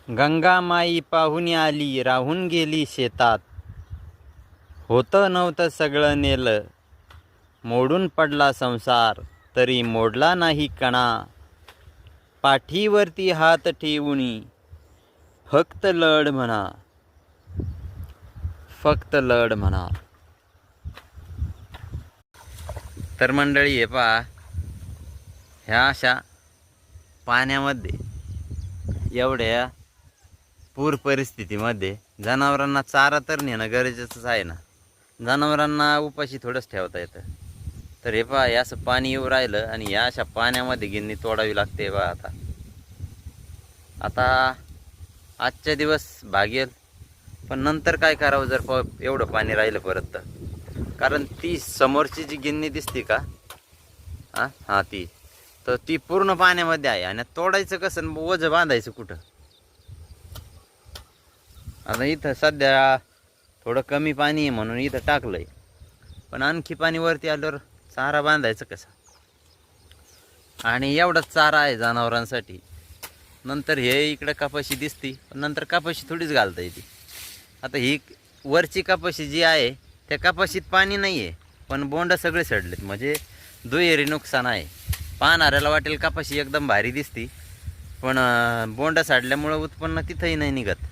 गंगामाई पाहुणी आली, राहून गेली शेतात. होतं नव्हतं सगळं नेलं, मोडून पडला संसार, तरी मोडला नाही कणा. पाठीवरती हात ठेवूनी फक्त लढ म्हणा, फक्त लढ म्हणा. तर मंडळी हे पहा, ह्या अशा पाण्यामध्ये एवढ्या पूर परिस्थितीमध्ये जनावरांना चारा तर नेणं गरजेचंच आहे ना. जनावरांना उपाशी थोडंच ठेवता येतं. तर हे पहा, हे असं पाणी येऊ राहिलं आणि या अशा पाण्यामध्ये गिन्नी तोडावी लागते बा. आता आजच्या दिवस भागेल, पण नंतर काय करावं जर एवढं पाणी राहिलं परत तर. कारण ती समोरची जी गिन्नी दिसते का, हां ती, तर ती पूर्ण पाण्यामध्ये आहे. आणि तोडायचं कसं, ओझं बांधायचं कुठं. आता इथं सध्या थोडं कमी पाणी आहे म्हणून इथं टाकलंय, पण आणखी पाणी वरती आल्यावर चारा बांधायचं कसं. आणि एवढाच चारा आहे जनावरांसाठी. नंतर हे इकडं कपाशी दिसती, पण नंतर कपाशी थोडीच घालता येते. आता ही वरची कपाशी जी आहे त्या कपाशीत पाणी नाही आहे, पण बोंड सगळे सडलेत. म्हणजे दुहेरी नुकसान आहे. पाहणाऱ्याला वाटेल कपाशी एकदम भारी दिसती, पण बोंड सडल्यामुळं उत्पन्न तिथंही नाही निघत.